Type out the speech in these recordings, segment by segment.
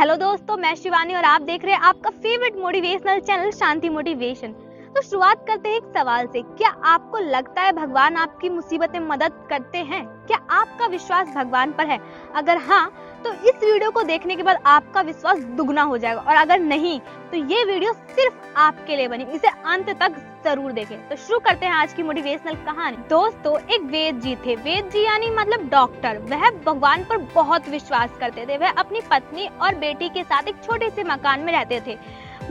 Hello दोस्तों, मैं शिवानी और आप देख रहे हैं आपका फेवरेट मोटिवेशनल चैनल शांति मोटिवेशन। तो शुरुआत करते हैं एक सवाल से। क्या आपको लगता है भगवान आपकी मुसीबत में मदद करते हैं? क्या आपका विश्वास भगवान पर है? अगर हाँ, तो इस वीडियो को देखने के बाद आपका विश्वास दुगना हो जाएगा, और अगर नहीं तो ये वीडियो सिर्फ आपके लिए बनी, इसे अंत तक जरूर देखें। तो शुरू करते हैं आज की मोटिवेशनल कहानी। दोस्तों, एक वेद जी थे। वेद जी यानी मतलब डॉक्टर। वह भगवान पर बहुत विश्वास करते थे। वह अपनी पत्नी और बेटी के साथ एक छोटे से मकान में रहते थे।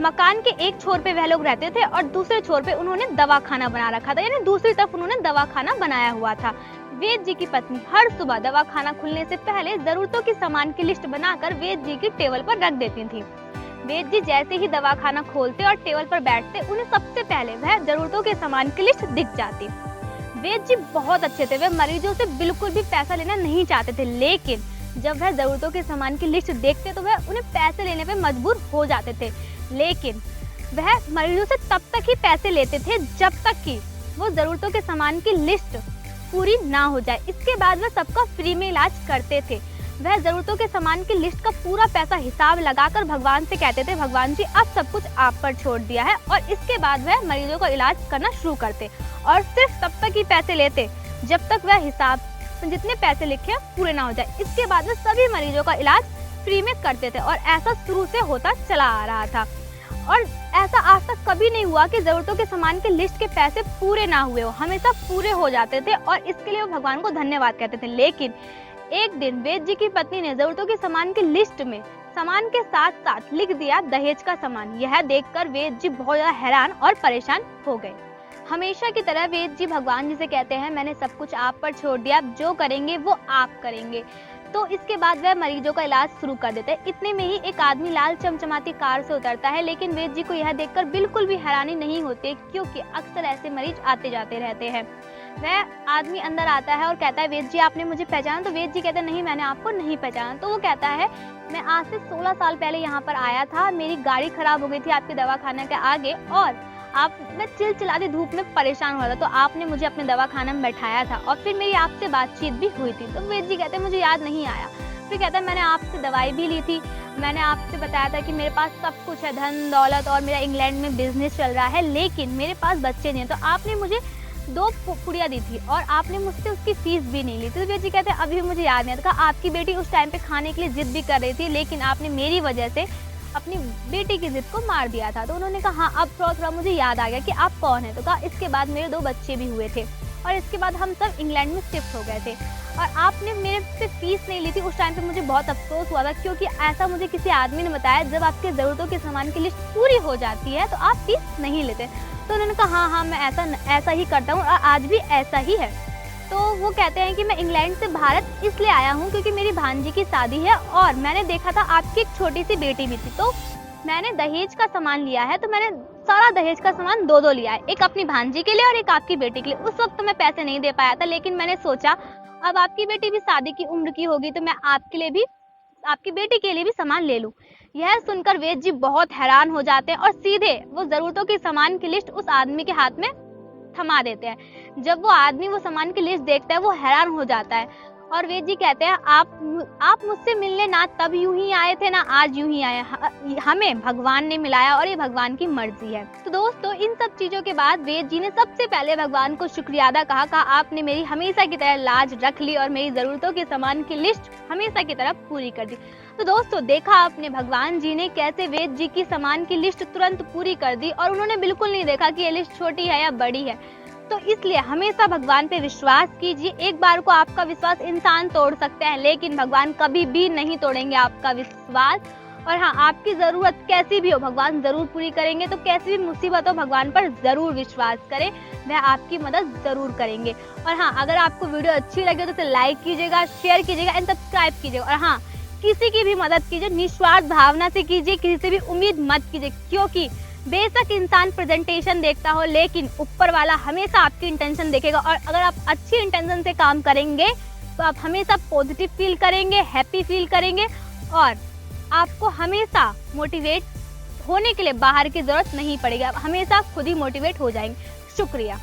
मकान के एक छोर पे वह लोग रहते थे और दूसरे छोर पे उन्होंने दवाखाना बना रखा था, यानी दूसरी तरफ उन्होंने दवाखाना बनाया हुआ था। वेद जी की पत्नी हर सुबह दवाखाना खुलने से पहले जरूरतों के सामान की लिस्ट बनाकर वेद जी की टेबल पर रख देती थी। वेद जी जैसे ही दवाखाना खोलते और टेबल पर बैठते, उन्हें सबसे पहले वह जरूरतों के सामान की लिस्ट दिख जाती। वेद जी बहुत अच्छे थे। वह मरीजों से बिल्कुल भी पैसा लेना नहीं चाहते थे, लेकिन जब वह जरूरतों के सामान की लिस्ट देखते तो वह उन्हें पैसे लेने पे मजबूर हो जाते थे। लेकिन वह मरीजों से तब तक ही पैसे लेते थे जब तक कि वो जरूरतों के सामान की लिस्ट पूरी ना हो जाए। इसके बाद वह सबका फ्री में इलाज करते थे। वह जरूरतों के सामान की लिस्ट का पूरा पैसा हिसाब लगाकर भगवान से कहते थे, भगवान जी अब सब कुछ आप पर छोड़ दिया है। और इसके बाद वह मरीजों का इलाज करना शुरू करते और सिर्फ तब तक ही पैसे लेते जब तक वह हिसाब जितने पैसे लिखे पूरे ना हो जाए। इसके बाद वह सभी मरीजों का इलाज फ्री में करते थे और ऐसा शुरू से होता चला आ रहा था। और ऐसा आज तक कभी नहीं हुआ कि जरूरतों के सामान की लिस्ट के पैसे पूरे ना हुए हो, हमेशा पूरे हो जाते थे और इसके लिए वो भगवान को धन्यवाद कहते थे। लेकिन एक दिन वेद जी की पत्नी ने जरूरतों के सामान की लिस्ट में सामान के साथ साथ लिख दिया दहेज का सामान। यह देखकर वेद जी बहुत ज्यादा हैरान और परेशान हो गए। हमेशा की तरह वेद जी भगवान जी से कहते हैं, मैंने सब कुछ आप पर छोड़ दिया, जो करेंगे वो आप करेंगे। तो इसके बाद वह मरीजों का इलाज शुरू कर देते हैं। इतने में ही एक आदमी लाल चमचमाती कार से उतरता है, लेकिन वेद जी को यह देखकर बिल्कुल भी हैरानी नहीं होती, क्योंकि अक्सर ऐसे मरीज आते जाते रहते हैं। वह आदमी अंदर आता है और कहता है, वेद जी आपने मुझे पहचाना? तो वेद जी कहते हैं, नहीं मैंने आपको नहीं पहचाना। तो वो कहता है, मैं आज से 16 साल पहले यहाँ पर आया था, मेरी गाड़ी खराब हो गई थी आपके दवाखाना के आगे, और मैं चिलचिलाती धूप में परेशान हुआ था, तो आपने मुझे अपने दवाखाना में बैठाया था और फिर मेरी आपसे बातचीत भी हुई थी। तो वेद जी कहते हैं, मुझे याद नहीं आया। फिर कहता है, मैंने आपसे दवाई भी ली थी, मैंने आपसे बताया था कि मेरे पास सब कुछ है, धन दौलत, और मेरा इंग्लैंड में बिजनेस चल रहा है, लेकिन मेरे पास बच्चे नहीं। तो आपने मुझे 2 पुड़िया दी थी और आपने मुझसे उसकी फीस भी नहीं ली। तो वेद जी कहते हैं, अभी मुझे याद नहीं आता। आपकी बेटी उस टाइम पे खाने के लिए जिद भी कर रही थी, लेकिन आपने मेरी वजह से अपनी बेटी की जिद को मार दिया था। तो उन्होंने कहा, हाँ अब थोड़ा मुझे याद आ गया कि आप कौन है। तो कहा, इसके बाद मेरे 2 बच्चे भी हुए थे और इसके बाद हम सब इंग्लैंड में शिफ्ट हो गए थे, और आपने मेरे से फीस नहीं ली थी। उस टाइम पे मुझे बहुत अफसोस हुआ था, क्योंकि ऐसा मुझे किसी आदमी ने बताया, जब आपके जरूरतों के सामान की लिस्ट पूरी हो जाती है तो आप फीस नहीं लेते। तो उन्होंने कहा, हाँ मैं ऐसा ही करता हूँ और आज भी ऐसा ही है। तो वो कहते हैं कि मैं इंग्लैंड से भारत इसलिए आया हूँ क्योंकि मेरी भांजी की शादी है और मैंने देखा था आपकी एक छोटी सी बेटी भी थी, तो मैंने दहेज का सामान लिया है। तो मैंने सारा दहेज का सामान 2-2 लिया है, एक अपनी भांजी के लिए और एक आपकी बेटी के लिए। उस वक्त तो मैं पैसे नहीं दे पाया था, लेकिन मैंने सोचा अब आपकी बेटी भी शादी की उम्र की होगी, तो मैं आपके लिए भी, आपकी बेटी के लिए भी सामान ले लूं। यह सुनकर वेद जी बहुत हैरान हो जाते हैं और सीधे वो जरूरतों के सामान की लिस्ट उस आदमी के हाथ में थमा देते हैं। जब वो आदमी वो सामान की लिस्ट देखता है, वो हैरान हो जाता है और वेद जी कहते हैं, आप मुझसे मिलने ना तब यूं ही आए थे ना आज यूं ही आए, हमें भगवान ने मिलाया और ये भगवान की मर्जी है। तो दोस्तों, इन सब चीजों के बाद वेद जी ने सबसे पहले भगवान को शुक्रिया अदा कहा, आपने मेरी हमेशा की तरह लाज रख ली और मेरी जरूरतों के सामान की लिस्ट हमेशा की तरह पूरी कर दी। तो दोस्तों, देखा आपने भगवान जी ने कैसे वेद जी की सामान की लिस्ट तुरंत पूरी कर दी, और उन्होंने बिल्कुल नहीं देखा कि ये लिस्ट छोटी है या बड़ी है। तो इसलिए हमेशा भगवान पे विश्वास कीजिए। एक बार को आपका विश्वास इंसान तोड़ सकते हैं, लेकिन भगवान कभी भी नहीं तोड़ेंगे आपका विश्वास। और हाँ, आपकी जरूरत कैसी भी हो भगवान जरूर पूरी करेंगे। तो कैसी भी मुसीबत हो, भगवान पर जरूर विश्वास करें, वह आपकी मदद जरूर करेंगे। और हाँ, अगर आपको वीडियो अच्छी लगे तो इसे लाइक कीजिएगा, शेयर कीजिएगा एंड सब्सक्राइब कीजिएगा। और हाँ, किसी की भी मदद कीजिए निस्वार्थ भावना से कीजिए, किसी से भी उम्मीद मत कीजिए, क्योंकि बेशक इंसान प्रेजेंटेशन देखता हो, लेकिन ऊपर वाला हमेशा आपकी इंटेंशन देखेगा। और अगर आप अच्छी इंटेंशन से काम करेंगे तो आप हमेशा पॉजिटिव फील करेंगे, हैप्पी फील करेंगे, और आपको हमेशा मोटिवेट होने के लिए बाहर की जरूरत नहीं पड़ेगी, आप हमेशा खुद ही मोटिवेट हो जाएंगे। शुक्रिया।